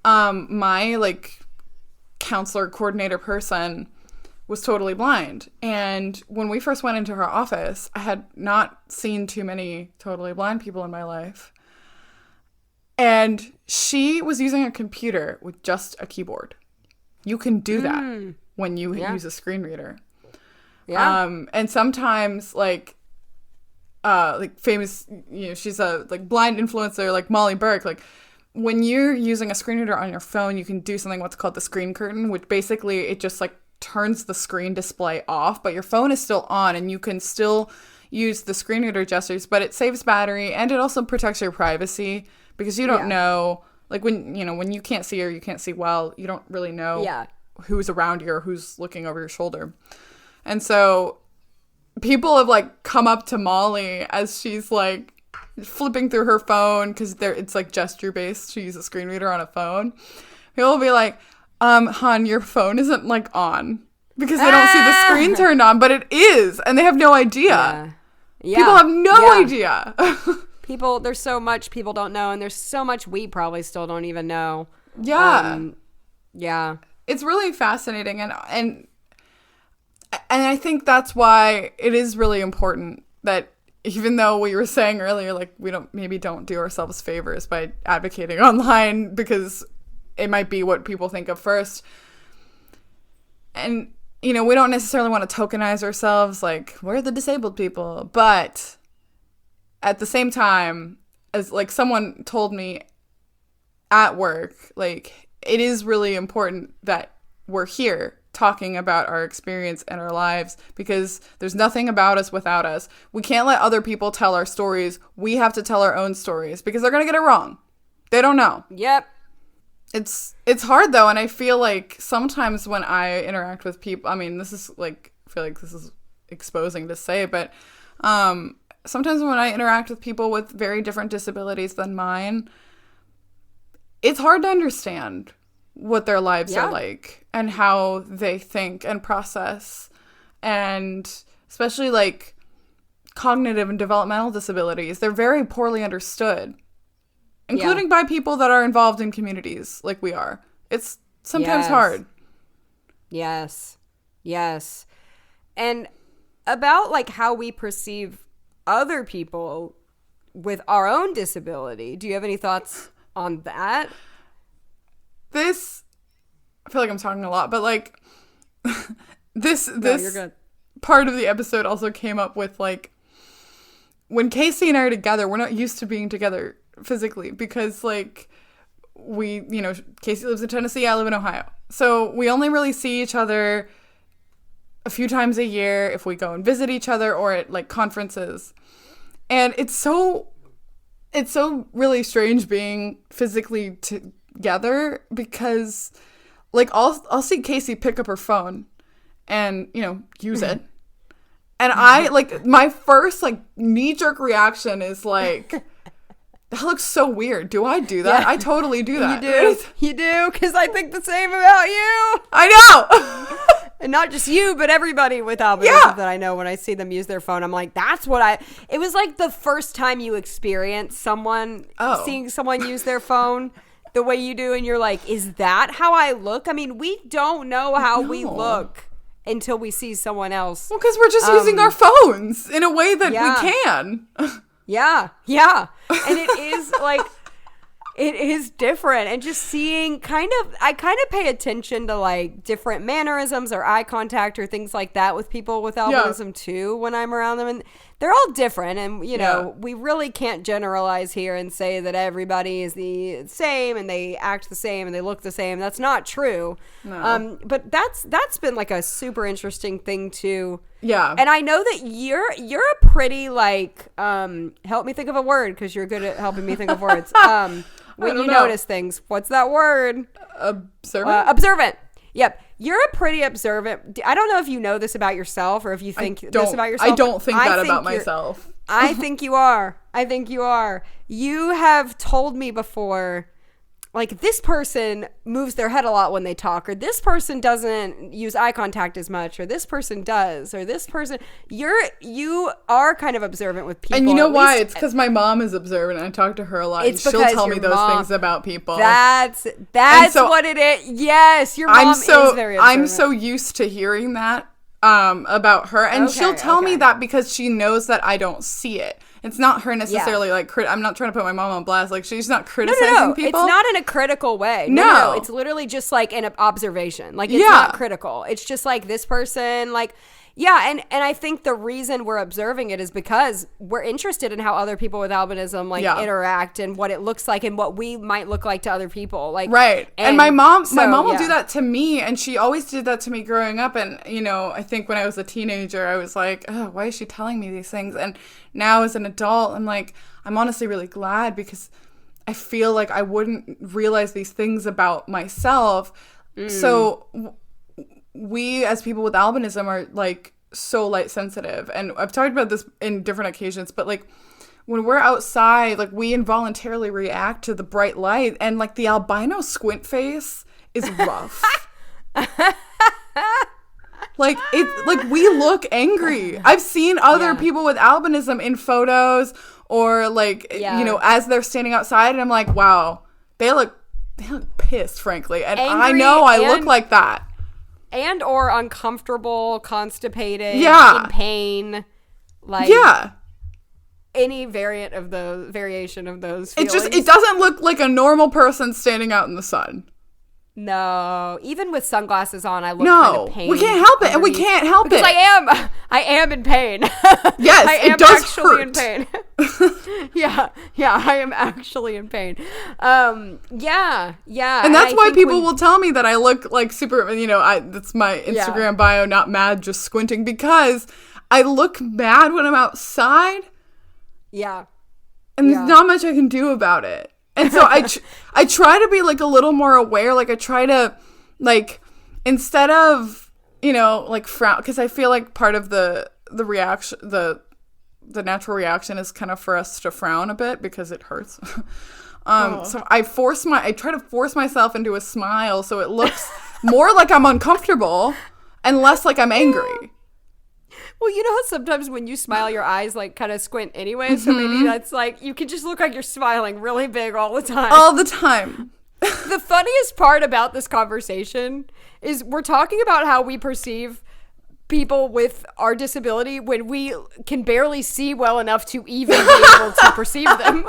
S2: my like counselor coordinator person was totally blind. And when we first went into her office, I had not seen too many totally blind people in my life. And she was using a computer with just a keyboard. You can do that when you use a screen reader. Yeah. And sometimes like famous, she's a like blind influencer like Molly Burke. Like when you're using a screen reader on your phone, you can do something what's called the screen curtain, which basically it just like turns the screen display off, but your phone is still on and you can still use the screen reader gestures, but it saves battery and it also protects your privacy, because you don't know, like when you can't see or you can't see well, you don't really know who's around you or who's looking over your shoulder. And so people have like come up to Molly as she's like flipping through her phone because it's like gesture based. She uses a screen reader on a phone. People will be like, hon, your phone isn't like on, because they don't see the screen turned on, but it is, and they have no idea. Yeah. People have no idea.
S1: There's so much people don't know, and there's so much we probably still don't even know.
S2: Yeah.
S1: Yeah.
S2: It's really fascinating, and I think that's why it is really important that, even though we were saying earlier, like, we don't do ourselves favors by advocating online, because it might be what people think of first. And, we don't necessarily want to tokenize ourselves like we're the disabled people. But at the same time, as like someone told me at work, like, it is really important that we're here talking about our experience and our lives, because there's nothing about us without us. We can't let other people tell our stories. We have to tell our own stories, because they're going to get it wrong. They don't know.
S1: Yep.
S2: It's hard though, and I feel like sometimes when I interact with people, I mean, this is like, I feel like this is exposing to say, but sometimes when I interact with people with very different disabilities than mine, it's hard to understand what their lives are like and how they think and process, and especially like cognitive and developmental disabilities. They're very poorly understood, including by people that are involved in communities like we are. It's sometimes hard.
S1: Yes. And about like how we perceive other people with our own disability, do you have any thoughts on that?
S2: I feel like I'm talking a lot, but like this
S1: you're good.
S2: Part of the episode also came up with, like, when Casey and I are together, we're not used to being together physically, because like Casey lives in Tennessee, I live in Ohio. So we only really see each other a few times a year if we go and visit each other or at like conferences. And it's so really strange being physically together, because like I'll see Casey pick up her phone and use it, and I like, my first like knee-jerk reaction is like, that looks so weird. Do I do that? I totally do that.
S1: You do, because I think the same about you.
S2: I know.
S1: And not just you, but everybody with albinism that I know, when I see them use their phone, I'm like, it was like the first time you experience seeing someone use their phone the way you do, and you're like, is that how I look? I mean, we don't know how we look until we see someone else.
S2: Well, because we're just using our phones in a way that we can.
S1: Yeah. And it is like, it is different. And just seeing I kind of pay attention to like different mannerisms or eye contact or things like that with people with albinism too, when I'm around them. And they're all different. And, we really can't generalize here and say that everybody is the same and they act the same and they look the same. That's not true. No. But that's been like a super interesting thing too.
S2: Yeah.
S1: And I know that you're a pretty like, help me think of a word, because you're good at helping me think of words. When you notice things, what's that word?
S2: Observant?
S1: Observant. Yep. You're a pretty observant. I don't know if you know this about yourself or if you think this about yourself.
S2: I don't think that about myself.
S1: I think you are. You have told me before, like, this person moves their head a lot when they talk, or this person doesn't use eye contact as much, or this person does, or this person. You are kind of observant with people.
S2: And you know why? It's because my mom is observant, and I talk to her a lot, and she'll tell me those things about people.
S1: That's what it is. Yes, your mom is very observant.
S2: I'm so used to hearing that about her, and she'll tell me that because she knows that I don't see it. It's not her necessarily like I'm not trying to put my mom on blast. Like, she's not criticizing people.
S1: It's not in a critical way. No. It's literally just like an observation. Like, it's not critical. It's just like this person, like, and I think the reason we're observing it is because we're interested in how other people with albinism interact and what it looks like and what we might look like to other people. Like,
S2: right. And my mom will do that to me, and she always did that to me growing up. And I think when I was a teenager, I was like, oh, why is she telling me these things? And now as an adult, I'm honestly really glad, because I feel like I wouldn't realize these things about myself. So we as people with albinism are like so light sensitive, and I've talked about this in different occasions, but like when we're outside, like, we involuntarily react to the bright light, and like the albino squint face is rough. Like, we look angry. I've seen other people with albinism in photos, or like, you know, as they're standing outside, and I'm like, wow, they look pissed, frankly. And angry, I know I look like that.
S1: And or uncomfortable, constipated, in pain. Like, any variation of those feelings.
S2: It doesn't look like a normal person standing out in the sun.
S1: No, even with sunglasses on, I look kind of pain.
S2: We can't help it, and we can't help it.
S1: Because I am in pain.
S2: Yes,
S1: I am
S2: it does
S1: actually
S2: hurt.
S1: in pain. yeah, I am actually in pain. Yeah.
S2: And that's why people will tell me that I look like super, you know, that's my Instagram bio, not mad, just squinting, because I look mad when I'm outside.
S1: Yeah.
S2: And there's not much I can do about it. And so I try to be like a little more aware. Like, I try to, like, instead of, you know, like, frown, because I feel like part of the reaction, the natural reaction is kind of for us to frown a bit because it hurts. So I try to force myself into a smile so it looks more like I'm uncomfortable and less like I'm angry.
S1: Well, you know how sometimes when you smile, your eyes, like, kind of squint anyway? So maybe that's, like, you can just look like you're smiling really big all the time.
S2: All the time.
S1: The funniest part about this conversation is we're talking about how we perceive people with our disability when we can barely see well enough to even be able to perceive them.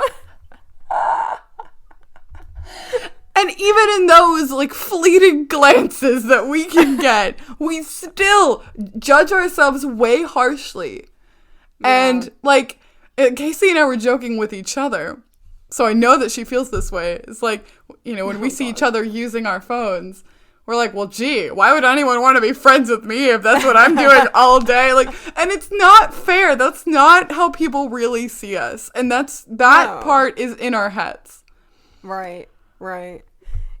S2: And even in those, like, fleeting glances that we can get, we still judge ourselves way harshly. Yeah. And, like, Casey and I were joking with each other, so I know that she feels this way. It's like, you know, when we see each other using our phones, we're like, well, gee, why would anyone want to be friends with me if that's what I'm doing all day? Like, and it's not fair. That's not how people really see us. And that part is in our heads.
S1: Right.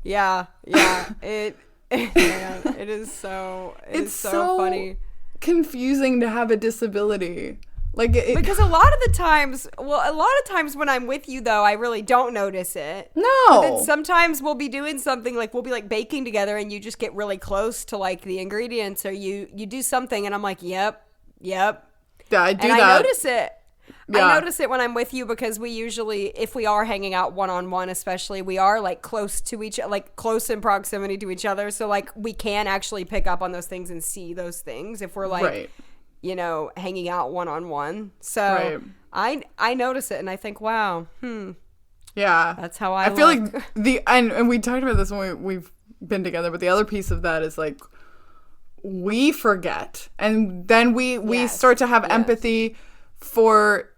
S1: Yeah. It is so funny.
S2: Confusing to have a disability. Like,
S1: because a lot of times when I'm with you, though, I really don't notice it.
S2: No.
S1: But then sometimes we'll be doing something, like, we'll be, like, baking together, and you just get really close to, like, the ingredients, or you do something, and I'm like, yep.
S2: Yeah, I do
S1: and
S2: that.
S1: I notice it.
S2: Yeah.
S1: I notice it when I'm with you, because we usually, if we are hanging out one-on-one especially, we are, like, close in proximity to each other. So, like, we can actually pick up on those things and see those things if we're, like, you know, hanging out one-on-one. So I notice it, and I think, wow,
S2: yeah,
S1: that's how I
S2: feel like and we talked about this when we've been together, but the other piece of that is, like, we forget, and then we start to have empathy for,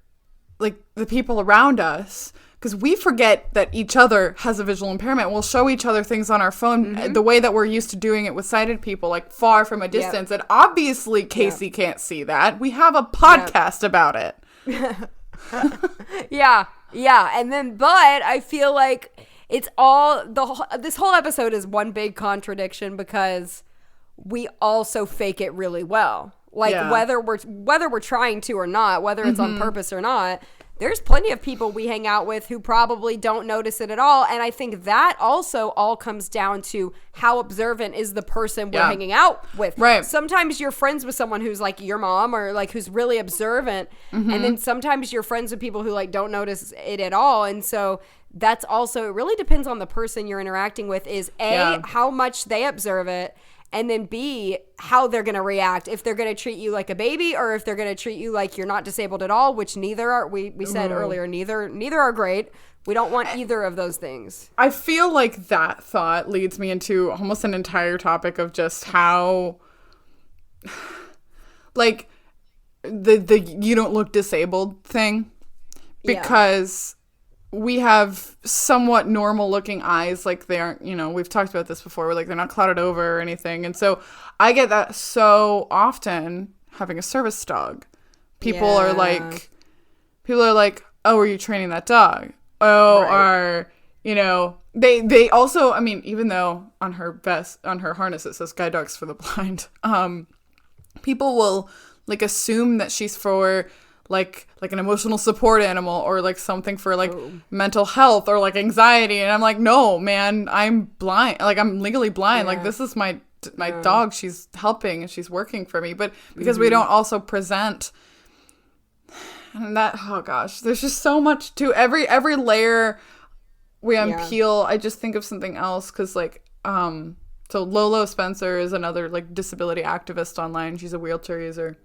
S2: like, the people around us, because we forget that each other has a visual impairment. We'll show each other things on our phone the way that we're used to doing it with sighted people, like, far from a distance. And obviously Casey can't see that. We have a podcast about it.
S1: Yeah. And then, but I feel like it's all, this whole episode is one big contradiction, because we also fake it really well. Like, whether we're trying to or not, whether it's on purpose or not, there's plenty of people we hang out with who probably don't notice it at all. And I think that also all comes down to how observant is the person we're hanging out with.
S2: Right.
S1: Sometimes you're friends with someone who's like your mom, or like who's really observant. And then sometimes you're friends with people who, like, don't notice it at all. And so that's also, it really depends on the person you're interacting with, is A, how much they observe it, and then B, how they're going to react. If they're going to treat you like a baby, or if they're going to treat you like you're not disabled at all, which neither are. We said earlier, neither are great. We don't want either of those things.
S2: I feel like that thought leads me into almost an entire topic of just how, like, the you don't look disabled thing. Because we have somewhat normal looking eyes, like, they aren't, you know, we've talked about this before, like, they're not clouded over or anything. And so I get that so often having a service dog. People are like, oh, are you training that dog? Oh, or, you know, they also, I mean, even though on her harness it says Guide Dogs for the Blind, people will, like, assume that she's for, an emotional support animal, or like something for like mental health or like anxiety. And I'm like, no, man, I'm blind. Like, I'm legally blind. Like, this is my dog. She's helping and she's working for me. But because we don't also present, and that, oh gosh, there's just so much to every layer we unpeel. I just think of something else, because like, so Lolo Spencer is another like disability activist online. She's a wheelchair user.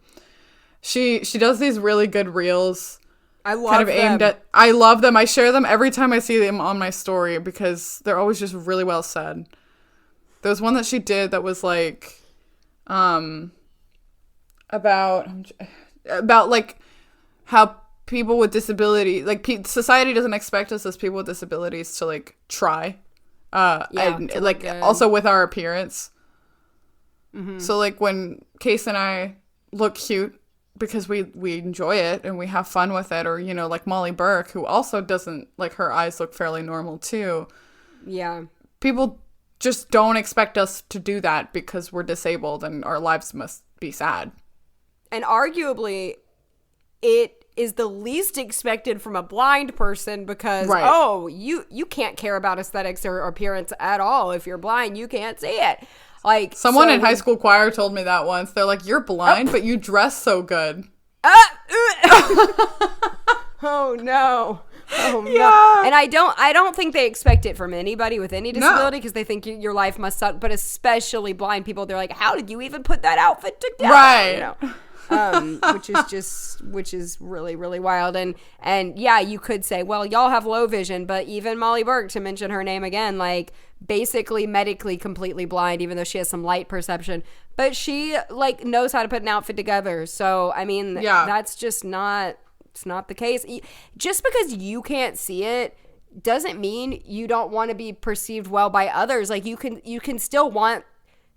S2: She does these really good reels.
S1: I love them.
S2: Aimed at. I love them. I share them every time I see them on my story, because they're always just really well said. There was one that she did that was like, about like how people with disability, like society doesn't expect us as people with disabilities to like try, and like also with our appearance. So like when Case and I look cute because we enjoy it and we have fun with it, or, you know, like Molly Burke, who also doesn't, like, her eyes look fairly normal too.
S1: Yeah.
S2: People just don't expect us to do that because we're disabled and our lives must be sad.
S1: And arguably, it is the least expected from a blind person, because, you can't care about aesthetics or appearance at all. If you're blind, you can't see it. Like,
S2: someone in high school choir told me that once. They're like, you're blind, but you dress so good.
S1: Oh no. Oh no. And I don't think they expect it from anybody with any disability, because they think your life must suck, but especially blind people. They're like, how did you even put that outfit together?
S2: Right.
S1: You know? which is really, really wild. And yeah, you could say, well, y'all have low vision, but even Molly Burke, to mention her name again, like, basically medically completely blind, even though she has some light perception, but she like knows how to put an outfit together. So I mean, that's just not, it's not the case. Just because you can't see it doesn't mean you don't want to be perceived well by others. Like, you can still want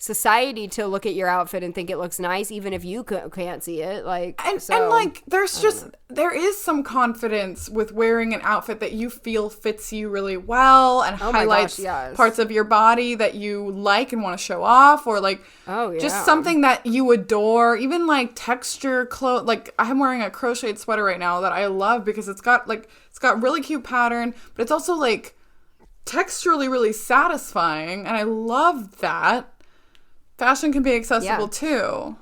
S1: society to look at your outfit and think it looks nice, even if you can't see it. Like,
S2: and like, there is some confidence with wearing an outfit that you feel fits you really well and highlights parts of your body that you like and want to show off, or like, just something that you adore. Even like texture clothes. Like, I'm wearing a crocheted sweater right now that I love because it's got really cute pattern, but it's also like texturally really satisfying, and I love that. Fashion can be accessible too.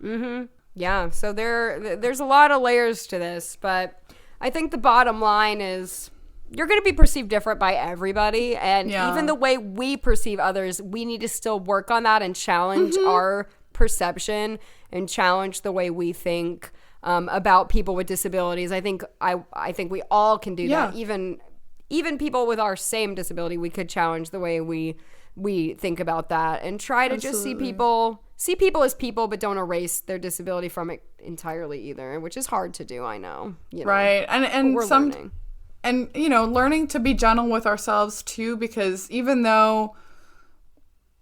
S1: Mm-hmm. Yeah. So there's a lot of layers to this, but I think the bottom line is you're going to be perceived different by everybody, and even the way we perceive others, we need to still work on that and challenge our perception and challenge the way we think about people with disabilities. I think we all can do that. Even people with our same disability, we could challenge the way we think about that and try to just see people as people, but don't erase their disability from it entirely either, which is hard to do. I know,
S2: right? And
S1: we're learning.
S2: And learning to be gentle with ourselves too, because even though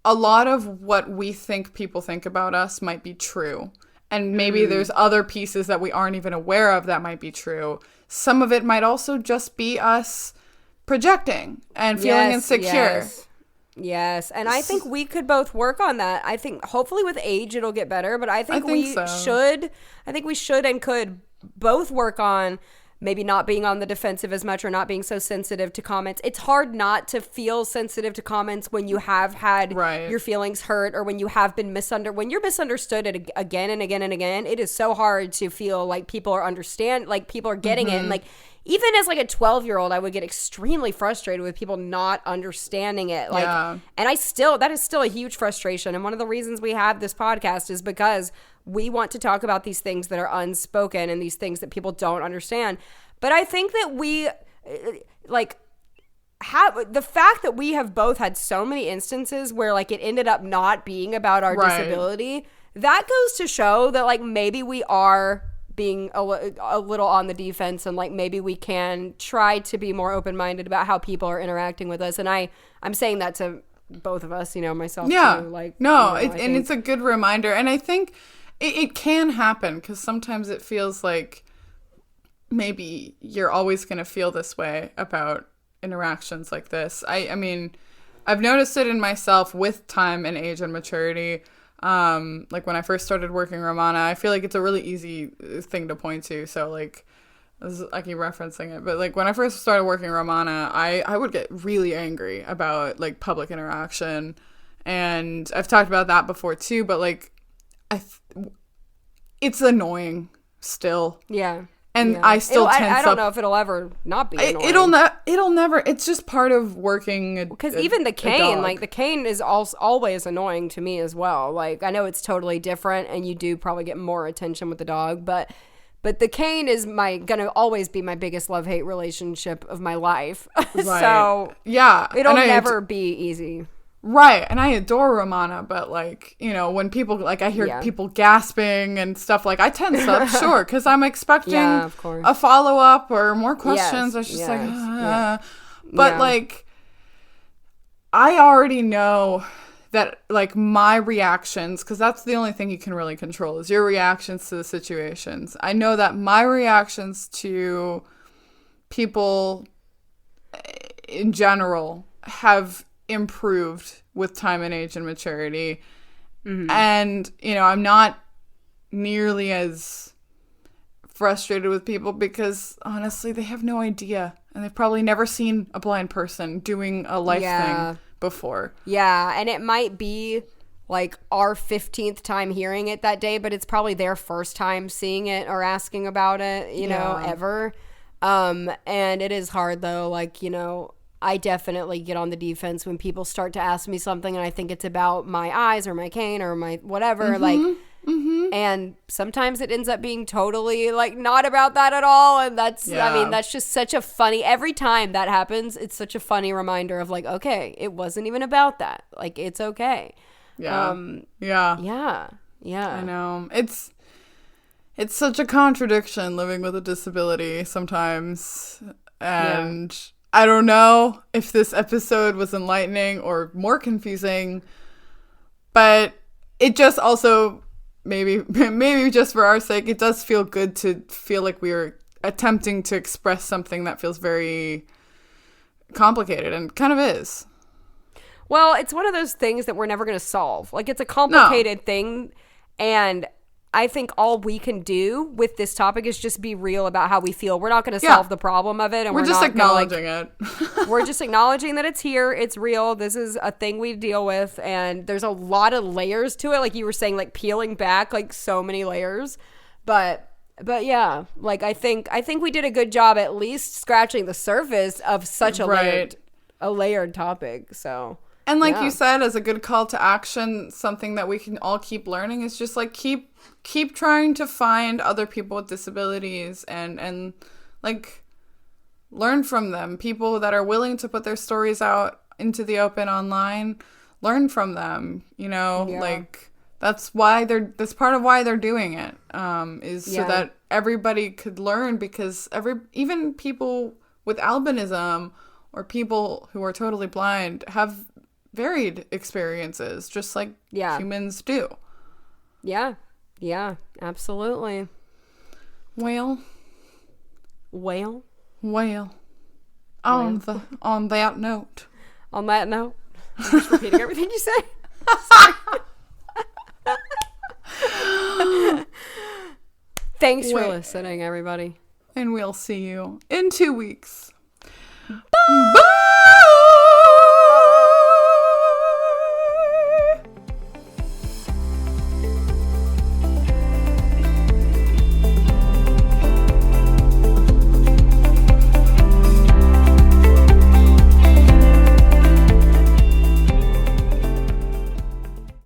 S2: a lot of what we think people think about us might be true, and maybe there's other pieces that we aren't even aware of that might be true, some of it might also just be us projecting and feeling insecure.
S1: Yes, and I think we could both work on that. I think hopefully with age it'll get better, but I think we should and could both work on maybe not being on the defensive as much, or not being so sensitive to comments. It's hard not to feel sensitive to comments when you have had your feelings hurt, or when you have been when you're misunderstood again and again and again. It is so hard to feel like people are people are getting it, and like, even as like a 12-year-old, I would get extremely frustrated with people not understanding it. Like, and that is still a huge frustration. And one of the reasons we have this podcast is because we want to talk about these things that are unspoken and these things that people don't understand. But I think that we have the fact that we have both had so many instances where like it ended up not being about our disability, that goes to show that like maybe we are being a little on the defense, and like maybe we can try to be more open-minded about how people are interacting with us. And I'm saying that to both of us, myself too. Like,
S2: and it's a good reminder. And I think it can happen, because sometimes it feels like maybe you're always going to feel this way about interactions like this. I mean, I've noticed it in myself with time and age and maturity. Like when I first started working Romana, I feel like it's a really easy thing to point to. So like, I keep referencing it, but like when I first started working Romana, I would get really angry about like public interaction, and I've talked about that before too. But like, it's annoying still.
S1: Yeah.
S2: And yeah. I still tense up.
S1: I don't know if it'll ever not be annoying.
S2: It'll never. It's just part of working.
S1: Because even the cane, like the cane is always annoying to me as well. Like I know it's totally different, and you do probably get more attention with the dog, but the cane is gonna always be my biggest love-hate relationship of my life. Right. So
S2: yeah,
S1: it'll never be easy.
S2: Right, and I adore Romana, but like, you know, when people, like I hear people gasping and stuff, like I tense up, sure, because I'm expecting a follow-up or more questions. It's just but like, I already know that like my reactions, because that's the only thing you can really control is your reactions to the situations. I know that my reactions to people in general have improved with time and age and maturity. Mm-hmm. And, you know, I'm not nearly as frustrated with people because honestly, they have no idea. And they've probably never seen a blind person doing a life thing before. Yeah.
S1: And it might be like our 15th time hearing it that day, but it's probably their first time seeing it or asking about it, you know, ever. And it is hard though. Like, you know, I definitely get on the defense when people start to ask me something and I think it's about my eyes or my cane or my whatever, and sometimes it ends up being totally like not about that at all. And that's, I mean, that's just such a funny, every time that happens, it's such a funny reminder of like, okay, it wasn't even about that. Like, it's okay.
S2: Yeah.
S1: Yeah.
S2: I know. It's such a contradiction living with a disability sometimes. And I don't know if this episode was enlightening or more confusing, but it just also, maybe just for our sake, it does feel good to feel like we are attempting to express something that feels very complicated and kind of is.
S1: Well, it's one of those things that we're never going to solve. Like, it's a complicated thing, and I think all we can do with this topic is just be real about how we feel. We're not going to solve the problem of it. And we're
S2: just acknowledging it.
S1: We're just acknowledging that it's here. It's real. This is a thing we deal with. And there's a lot of layers to it. Like you were saying, like peeling back, like so many layers. But yeah, like I think we did a good job at least scratching the surface of such a layered topic. So.
S2: And like you said, as a good call to action, something that we can all keep learning is just like keep trying to find other people with disabilities and like learn from them. People that are willing to put their stories out into the open online, learn from them, you know, like that's part of why they're doing it, is so that everybody could learn, because even people with albinism or people who are totally blind have varied experiences, just like humans do.
S1: Yeah, absolutely.
S2: Well. On that note.
S1: On that note. I'm just repeating everything you say. Sorry. Thanks for listening, everybody.
S2: And we'll see you in 2 weeks. Bye.